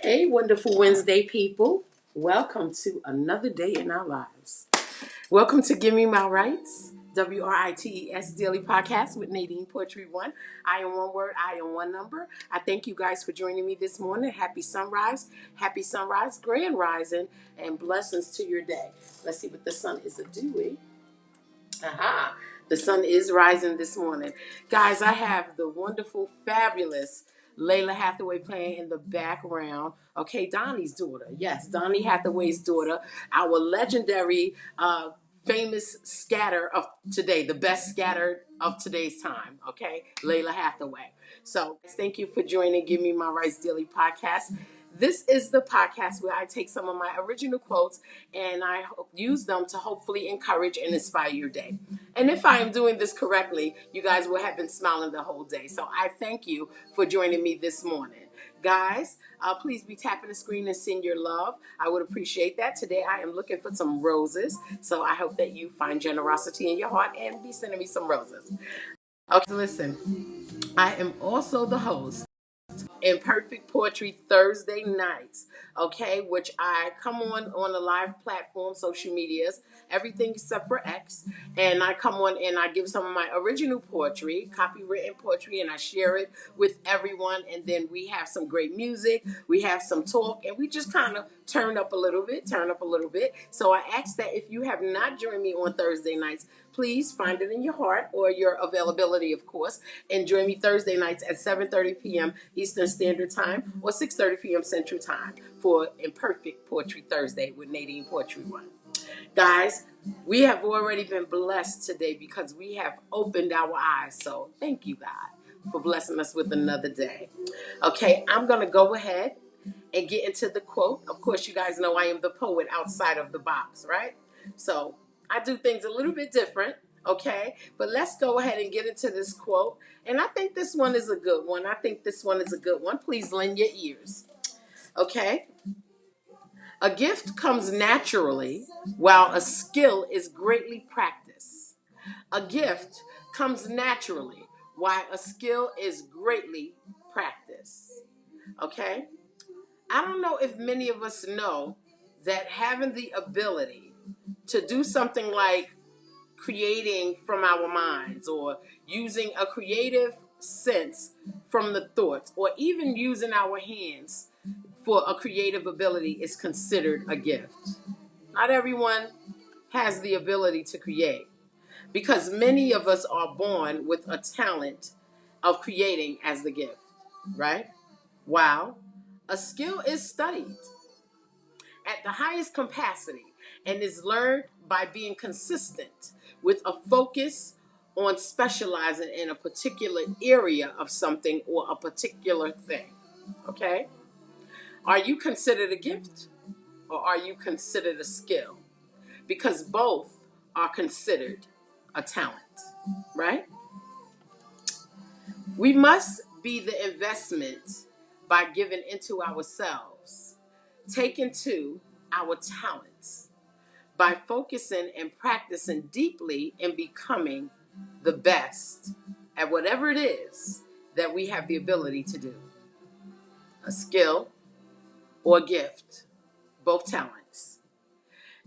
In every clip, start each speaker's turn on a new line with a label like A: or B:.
A: Hey, wonderful Wednesday people. Welcome to another day in our lives. Welcome to Give Me My Rights, WRITES Daily Podcast with NadinePoetry1. I am one word, I am one number. I thank you guys for joining me this morning. Happy sunrise, grand rising, and blessings to your day. Let's see what the sun is doing. Aha, the sun is rising this morning. Guys, I have the wonderful, fabulous Layla Hathaway playing in the background. Okay, Donnie's daughter. Yes, Donnie Hathaway's daughter. Our legendary, famous scatter of today, the best scatter of today's time. Okay, Layla Hathaway. So thank you for joining Give Me My Rights Daily Podcast. This is the podcast where I take some of my original quotes and I use them to hopefully encourage and inspire your day. And if I am doing this correctly, you guys will have been smiling the whole day. So I thank you for joining me this morning. Guys, please be tapping the screen and send your love. I would appreciate that. Today I am looking for some roses. So I hope that you find generosity in your heart and be sending me some roses. Okay, so listen, I am also the host Imperfect Poetry Thursday nights, okay, which I come on a live platform, social medias, everything except for X, and I come on and I give some of my original poetry, copywritten poetry, and I share it with everyone, and then we have some great music, we have some talk, and we just kind of turn up a little bit. So I ask that if you have not joined me on Thursday nights, please find it in your heart or your availability, of course, and join me Thursday nights at 7:30 p.m. Eastern Standard Time or 6:30 p.m. Central Time for Imperfect Poetry Thursday with NadinePoetry1. Guys, we have already been blessed today because we have opened our eyes. So thank you, God, for blessing us with another day. Okay, I'm going to go ahead and get into the quote. Of course, you guys know I am the poet outside of the box, right? So I do things a little bit different, okay? But let's go ahead and get into this quote. And I think this one is a good one. Please lend your ears, okay? A gift comes naturally while a skill is greatly practiced. A gift comes naturally while a skill is greatly practiced, okay? I don't know if many of us know that having the ability to do something like creating from our minds or using a creative sense from the thoughts or even using our hands for a creative ability is considered a gift. Not everyone has the ability to create because many of us are born with a talent of creating as the gift, right? Wow. A skill is studied at the highest capacity and is learned by being consistent with a focus on specializing in a particular area of something or a particular thing. Okay? Are you considered a gift or are you considered a skill? Because both are considered a talent, right? We must be the investment by giving into ourselves, taking to our talents, by focusing and practicing deeply and becoming the best at whatever it is that we have the ability to do. A skill or a gift, both talents.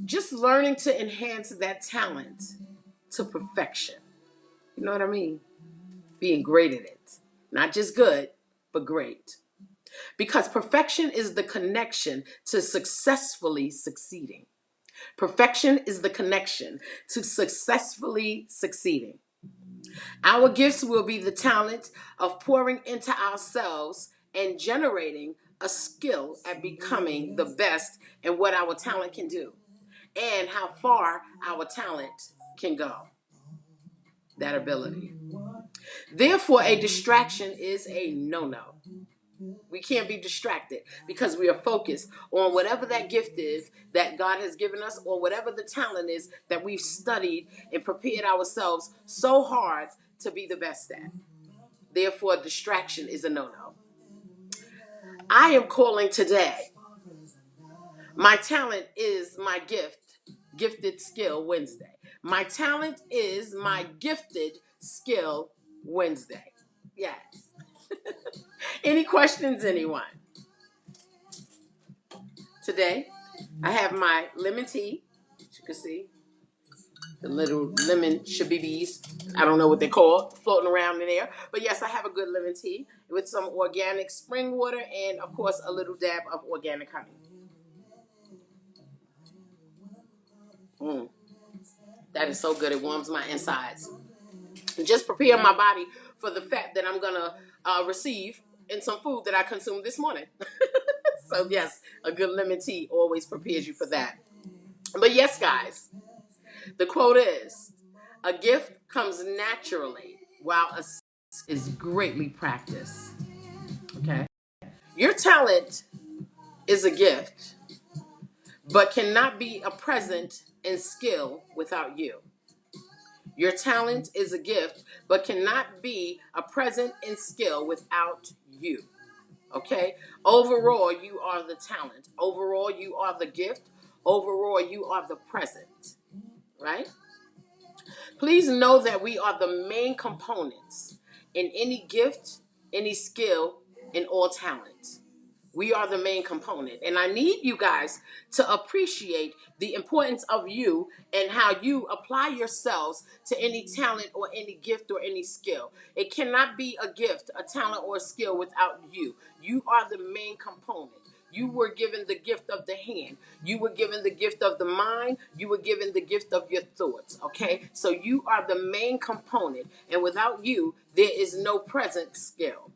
A: Just learning to enhance that talent to perfection. You know what I mean? Being great at it. Not just good, but great. Because perfection is the connection to successfully succeeding. Perfection is the connection to successfully succeeding. Our gifts will be the talent of pouring into ourselves and generating a skill at becoming the best in what our talent can do and how far our talent can go. That ability. Therefore, a distraction is a no-no. We can't be distracted because we are focused on whatever that gift is that God has given us or whatever the talent is that we've studied and prepared ourselves so hard to be the best at. Therefore, distraction is a no-no. I am calling today. My talent is my gift, Gifted Skill Wednesday. My talent is my Gifted Skill Wednesday. Yes. Any questions, anyone? Today, I have my lemon tea, as you can see, the little lemon shabibis. I don't know what they're called, floating around in there. But yes, I have a good lemon tea with some organic spring water and, of course, a little dab of organic honey. That is so good. It warms my insides. Just prepare my body for the fact that I'm going to receive in some food that I consumed this morning. So, yes, a good lemon tea always prepares you for that. But yes, guys, the quote is, a gift comes naturally while a is greatly practiced. Okay? Your talent is a gift, but cannot be a present and skill without you. Your talent is a gift, but cannot be a present and skill without you. Okay? Overall, you are the talent. Overall, you are the gift. Overall, you are the present. Right? Please know that we are the main components in any gift, any skill, and all talent. We are the main component. And I need you guys to appreciate the importance of you and how you apply yourselves to any talent or any gift or any skill. It cannot be a gift, a talent, or a skill without you. You are the main component. You were given the gift of the hand. You were given the gift of the mind. You were given the gift of your thoughts. Okay? So you are the main component. And without you, there is no present skill.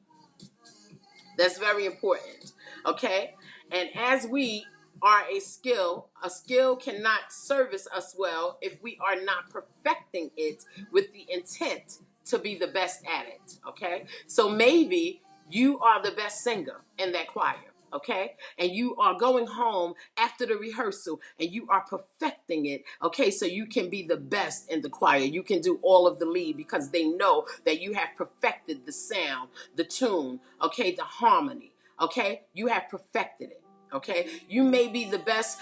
A: That's very important. Okay? And as we are a skill cannot service us well if we are not perfecting it with the intent to be the best at it. Okay? So maybe you are the best singer in that choir. Okay, and you are going home after the rehearsal and you are perfecting it. Okay, so you can be the best in the choir. You can do all of the lead because they know that you have perfected the sound, the tune, okay, the harmony. Okay, you have perfected it. Okay, you may be the best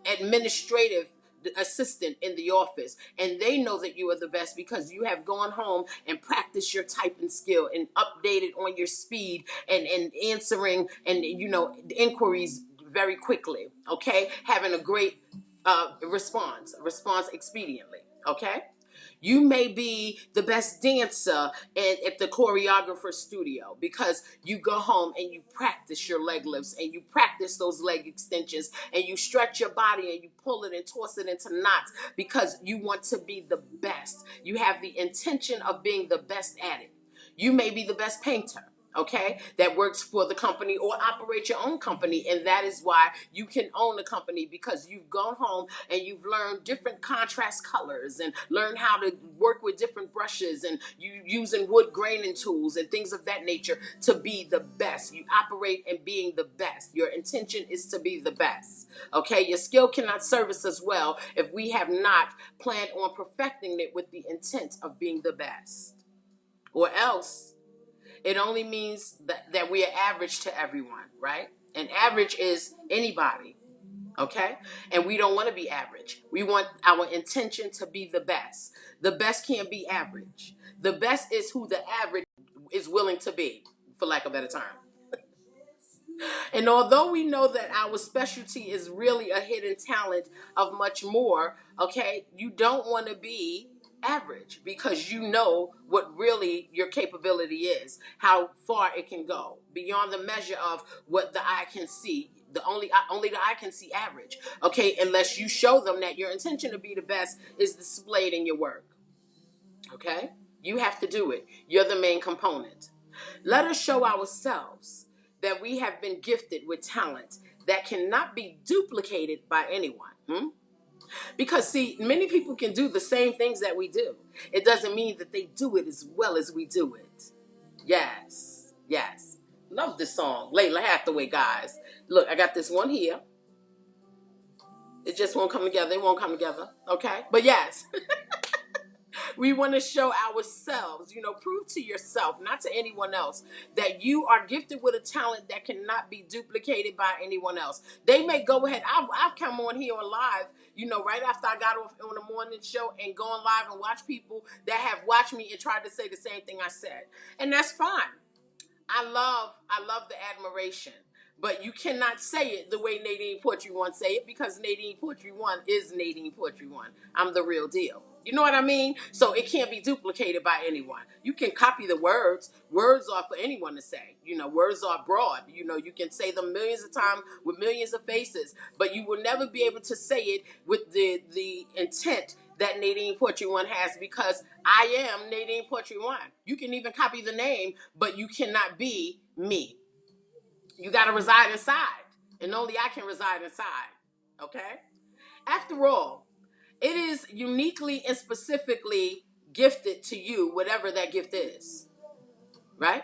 A: administrative assistant in the office, and they know that you are the best because you have gone home and practiced your typing skill and updated on your speed and answering and inquiries very quickly. Okay, having a great response expediently. Okay. You may be the best dancer at the choreographer studio because you go home and you practice your leg lifts and you practice those leg extensions and you stretch your body and you pull it and toss it into knots because you want to be the best. You have the intention of being the best at it. You may be the best painter. Okay, that works for the company or operate your own company, and that is why you can own a company because you've gone home and you've learned different contrast colors and learned how to work with different brushes and you using wood graining tools and things of that nature to be the best. You operate in being the best. Your intention is to be the best. Okay, your skill cannot service us well if we have not planned on perfecting it with the intent of being the best, or else it only means that we are average to everyone, right? And average is anybody, okay? And we don't want to be average. We want our intention to be the best. The best can't be average. The best is who the average is willing to be, for lack of a better term. And although we know that our specialty is really a hidden talent of much more, okay, you don't want to be average because you know what really your capability is, how far it can go beyond the measure of what the eye can see. Only the eye can see average, okay, unless you show them that your intention to be the best is displayed in your work. Okay, you have to do it. You're the main component. Let us show ourselves that we have been gifted with talent that cannot be duplicated by anyone. Because, see, many people can do the same things that we do. It doesn't mean that they do it as well as we do it. Yes, yes. Love this song. Layla Hathaway, guys. Look, I got this one here. It just won't come together. It won't come together. Okay? But yes. We want to show ourselves, prove to yourself, not to anyone else, that you are gifted with a talent that cannot be duplicated by anyone else. They may go ahead. I've come on here on live, right after I got off on the morning show and gone live and watch people that have watched me and tried to say the same thing I said. And that's fine. I love the admiration. But you cannot say it the way NadinePoetry1 say it, because NadinePoetry1 is NadinePoetry1. I'm the real deal. You know what I mean? So it can't be duplicated by anyone. You can copy the words. Words are for anyone to say. Words are broad. You can say them millions of times with millions of faces, but you will never be able to say it with the intent that NadinePoetry1 has, because I am NadinePoetry1. You can even copy the name, but you cannot be me. You got to reside inside, and only I can reside inside. Okay? After all, it is uniquely and specifically gifted to you, whatever that gift is. Right?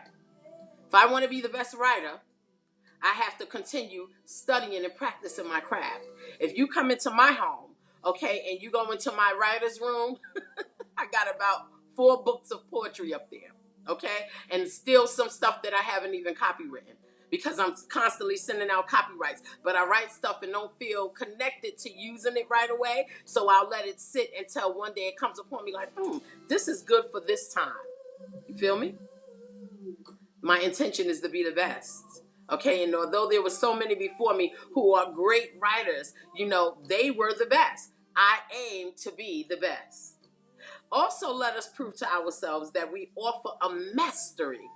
A: If I want to be the best writer, I have to continue studying and practicing my craft. If you come into my home, okay, and you go into my writer's room, I got about 4 books of poetry up there, okay? And still some stuff that I haven't even copywritten, because I'm constantly sending out copyrights. But I write stuff and don't feel connected to using it right away, so I'll let it sit until one day it comes upon me like, this is good for this time. You feel me? My intention is to be the best. Okay, and although there were so many before me who are great writers, they were the best. I aim to be the best. Also, let us prove to ourselves that we offer a mastery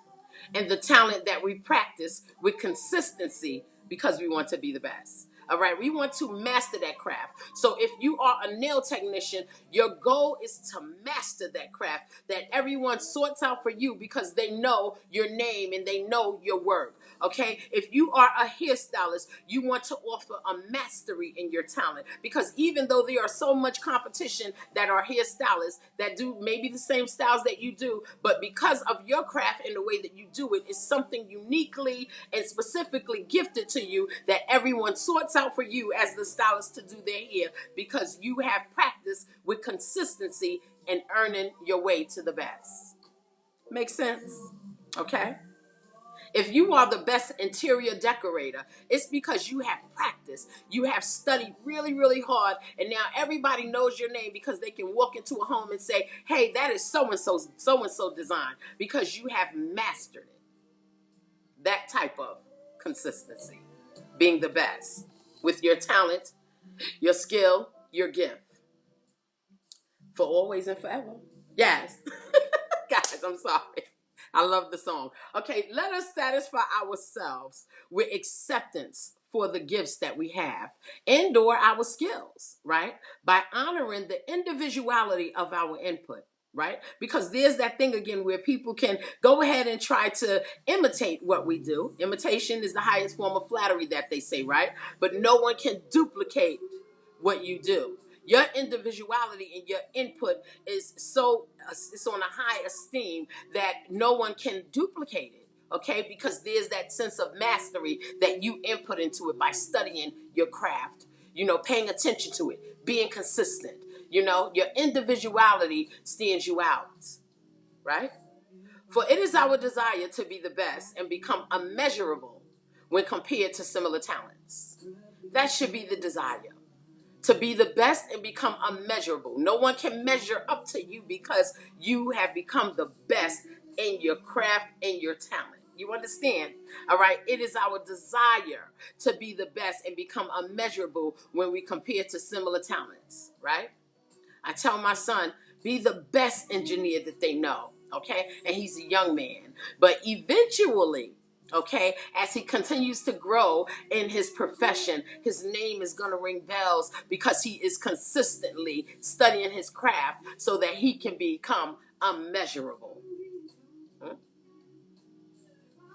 A: and the talent that we practice with consistency, because we want to be the best. All right, we want to master that craft. So if you are a nail technician, your goal is to master that craft that everyone sorts out for you, because they know your name and they know your work. Okay, if you are a hairstylist, you want to offer a mastery in your talent, because even though there are so much competition that are hairstylists that do maybe the same styles that you do, but because of your craft and the way that you do it is something uniquely and specifically gifted to you, that everyone sorts out for you as the stylist to do their hair, because you have practice with consistency and earning your way to the best. Make sense? Okay? If you are the best interior decorator, it's because you have practice. You have studied really, really hard, and now everybody knows your name, because they can walk into a home and say, hey, that is so-and-so design, because you have mastered it. That type of consistency. Being the best with your talent, your skill, your gift. For always and forever. Yes. Guys, I'm sorry. I love the song. Okay, let us satisfy ourselves with acceptance for the gifts that we have and or our skills, right? By honoring the individuality of our input, right? Because there's that thing again where people can go ahead and try to imitate what we do. Imitation is the highest form of flattery, that they say, right? But no one can duplicate what you do. Your individuality and your input is it's on a high esteem that no one can duplicate it, okay? Because there's that sense of mastery that you input into it by studying your craft, paying attention to it, being consistent. Your individuality stands you out, right? For it is our desire to be the best and become immeasurable when compared to similar talents. That should be the desire. To be the best and become unmeasurable. No one can measure up to you, because you have become the best in your craft and your talent. You understand? All right. It is our desire to be the best and become unmeasurable when we compare to similar talents, right? I tell my son, be the best engineer that they know, okay? And he's a young man. But eventually, okay, as he continues to grow in his profession, his name is going to ring bells, because he is consistently studying his craft so that he can become unmeasurable.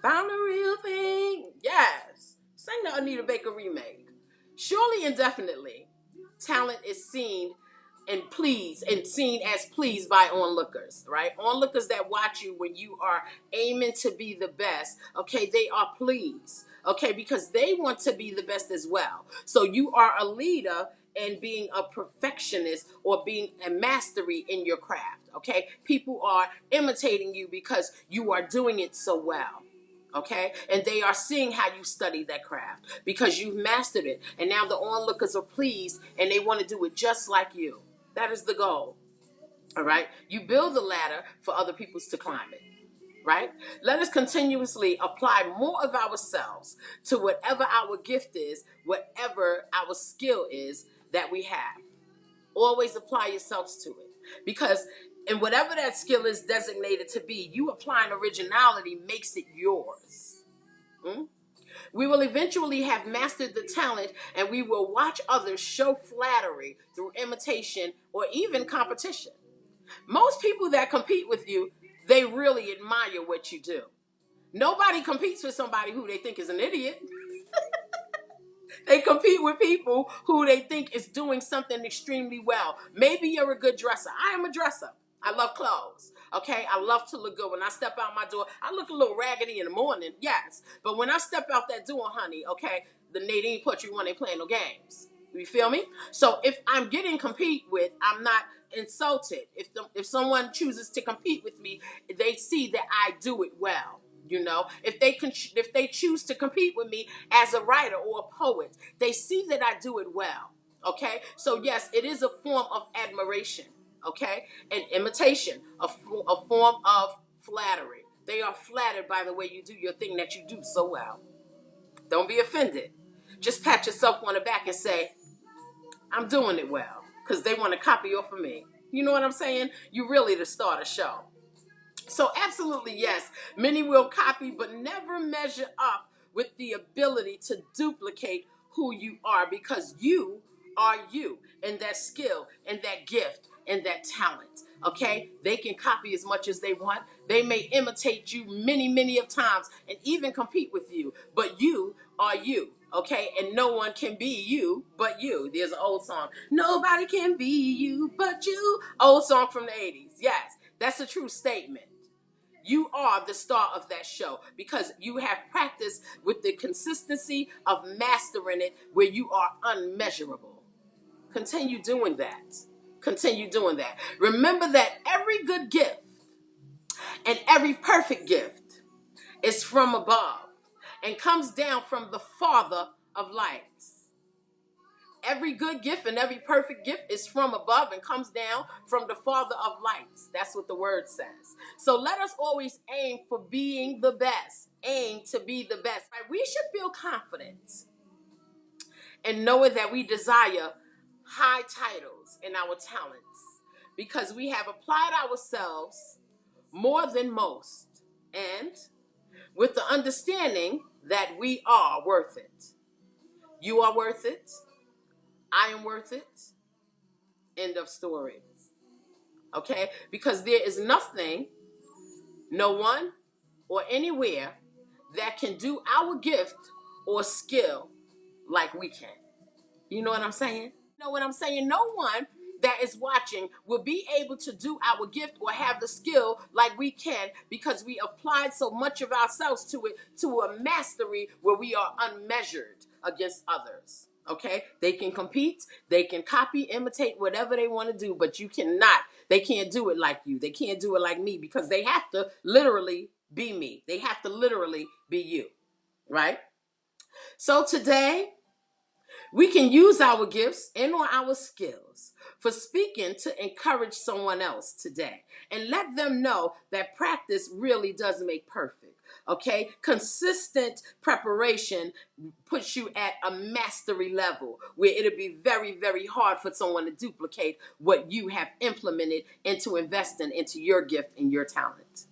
A: Found a real thing. Yes. Sing the Anita Baker remake. Surely and definitely, talent is seen and seen as pleased by onlookers, right? Onlookers that watch you when you are aiming to be the best, okay, they are pleased, okay, because they want to be the best as well. So you are a leader and being a perfectionist or being a mastery in your craft, okay? People are imitating you because you are doing it so well. Okay, and they are seeing how you study that craft because you've mastered it, and now the onlookers are pleased and they want to do it just like you. That is the goal. All right, you build the ladder for other people to climb it. right? Let us continuously apply more of ourselves to whatever our gift is, whatever our skill is that we have. Always apply yourselves to it. Because and whatever that skill is designated to be, you applying originality makes it yours. Hmm? We will eventually have mastered the talent, and we will watch others show flattery through imitation or even competition. Most people that compete with you, they really admire what you do. Nobody competes with somebody who they think is an idiot. They compete with people who they think is doing something extremely well. Maybe you're a good dresser. I am a dresser. I love clothes. Okay, I love to look good. When I step out my door, I look a little raggedy in the morning, yes. But when I step out that door, honey, okay, the NadinePoetry1 ain't playing no games. You feel me? So if I'm getting compete with, I'm not insulted. If someone chooses to compete with me, they see that I do it well. You know, if they choose to compete with me as a writer or a poet, they see that I do it well. Okay, so yes, it is a form of admiration. Okay, and imitation, a form of flattery. They are flattered by the way you do your thing that you do so well. Don't be offended. Just pat yourself on the back and say, I'm doing it well, because they want to copy off of me. You know what I'm saying? You really to start a show. So absolutely, yes, many will copy, but never measure up with the ability to duplicate who you are, because you are you, and that skill and that gift and that talent. Okay, they can copy as much as they want. They may imitate you many, many of times and even compete with you, but you are you. Okay, and no one can be you but you. There's an old song. Nobody can be you but you. Old song from the 80s. Yes, that's a true statement. You are the star of that show because you have practiced with the consistency of mastering it where you are unmeasurable. Continue doing that. Continue doing that. Remember that every good gift and every perfect gift is from above and comes down from the Father of lights. Every good gift and every perfect gift is from above and comes down from the Father of lights. That's what the word says. So let us always aim for being the best. Aim to be the best. We should feel confident and knowing that we desire high titles in our talents because we have applied ourselves more than most and with the understanding that we are worth it. You are worth it. I am worth it. End of story. Okay? Because there is nothing, no one, or anywhere that can do our gift or skill like we can. You know what I'm saying? You know what I'm saying? No one that is watching will be able to do our gift or have the skill like we can because we applied so much of ourselves to it, to a mastery where we are unmeasured against others. Okay? They can compete, they can copy, imitate, whatever they want to do, but you cannot. They can't do it like you. They can't do it like me because they have to literally be me. They have to literally be you. Right? So today, we can use our gifts and or our skills for speaking to encourage someone else today and let them know that practice really does make perfect. Okay? Consistent preparation puts you at a mastery level where it'll be very, very hard for someone to duplicate what you have implemented into investing into your gift and your talent.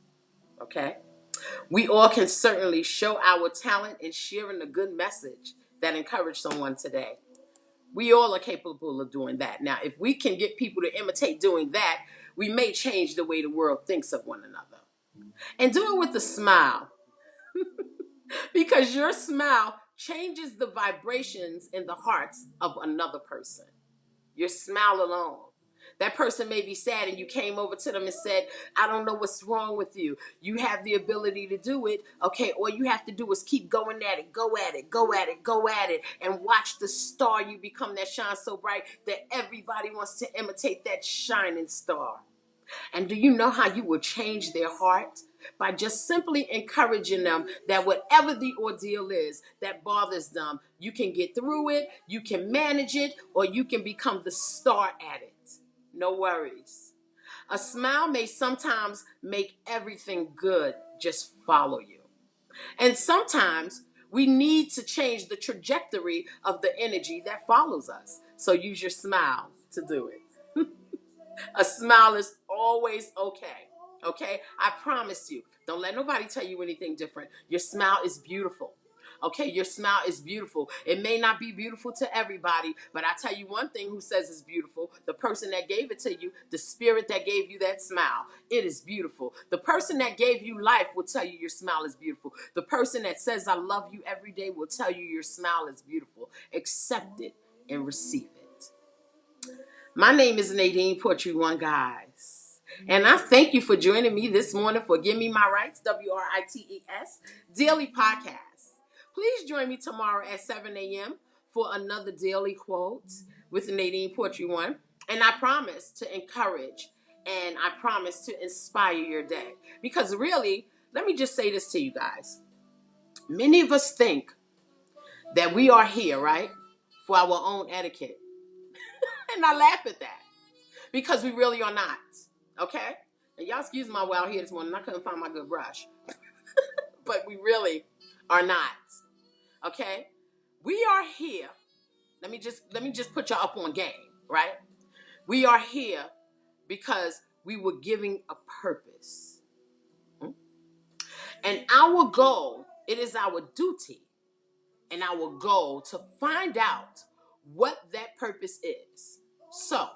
A: Okay? We all can certainly show our talent in sharing a good message that encourage someone today. We all are capable of doing that. Now, if we can get people to imitate doing that, we may change the way the world thinks of one another. And do it with a smile. Because your smile changes the vibrations in the hearts of another person. Your smile alone. That person may be sad and you came over to them and said, I don't know what's wrong with you. You have the ability to do it. Okay, all you have to do is keep going at it, go at it, go at it, go at it, and watch the star you become that shines so bright that everybody wants to imitate that shining star. And do you know how you will change their heart? By just simply encouraging them that whatever the ordeal is that bothers them, you can get through it, you can manage it, or you can become the star at it. No worries. A smile may sometimes make everything good just follow you. And sometimes we need to change the trajectory of the energy that follows us. So use your smile to do it. A smile is always okay. Okay? I promise you. Don't let nobody tell you anything different. Your smile is beautiful. Okay, your smile is beautiful. It may not be beautiful to everybody, but I tell you one thing who says it's beautiful. The person that gave it to you, the spirit that gave you that smile, it is beautiful. The person that gave you life will tell you your smile is beautiful. The person that says I love you every day will tell you your smile is beautiful. Accept it and receive it. My name is NadinePoetry1, guys. And I thank you for joining me this morning for Give Me My Rights, WRITES, daily podcast. Please join me tomorrow at 7 a.m. for another daily quote with NadinePoetry1. And I promise to encourage and I promise to inspire your day. Because really, let me just say this to you guys. Many of us think that we are here, right, for our own etiquette. And I laugh at that. Because we really are not. Okay? And y'all excuse my way out here this morning. I couldn't find my good brush. But we really are not. Okay? We are here. Let me just put y'all up on game, right? We are here because we were giving a purpose. And our goal, it is our duty and our goal to find out what that purpose is. So,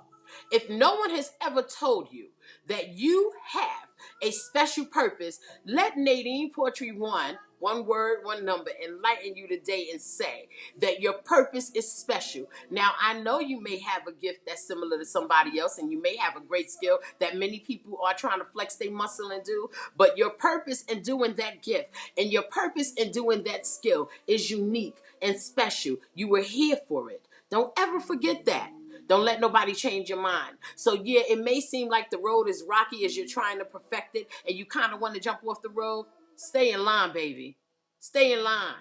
A: if no one has ever told you that you have a special purpose, let NadinePoetry1, one word, one number, enlighten you today and say that your purpose is special. Now, I know you may have a gift that's similar to somebody else, and you may have a great skill that many people are trying to flex their muscle and do, but your purpose in doing that gift and your purpose in doing that skill is unique and special. You were here for it. Don't ever forget that. Don't let nobody change your mind. So yeah, it may seem like the road is rocky as you're trying to perfect it and you kind of want to jump off the road. Stay in line, baby. Stay in line.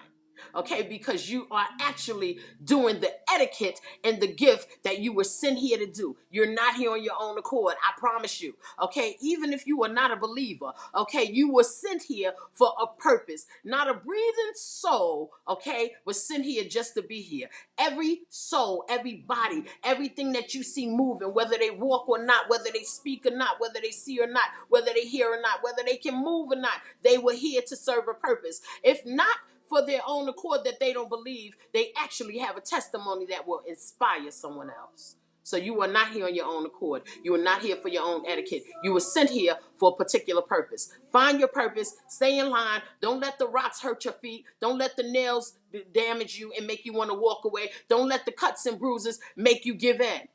A: Okay, because you are actually doing the etiquette and the gift that you were sent here to do. You're not here on your own accord, I promise you. Okay, even if you are not a believer, okay, you were sent here for a purpose. Not a breathing soul, okay, was sent here just to be here. Every soul, every body, everything that you see moving, whether they walk or not, whether they speak or not, whether they see or not, whether they hear or not, whether they can move or not, they were here to serve a purpose. If not for their own accord that they don't believe, they actually have a testimony that will inspire someone else. So you are not here on your own accord. You are not here for your own etiquette. You were sent here for a particular purpose. Find your purpose. Stay in line. Don't let the rocks hurt your feet. Don't let the nails damage you and make you want to walk away. Don't let the cuts and bruises make you give in.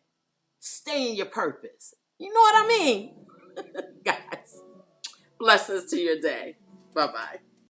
A: Stay in your purpose. You know what I mean? Guys, blessings to your day. Bye-bye.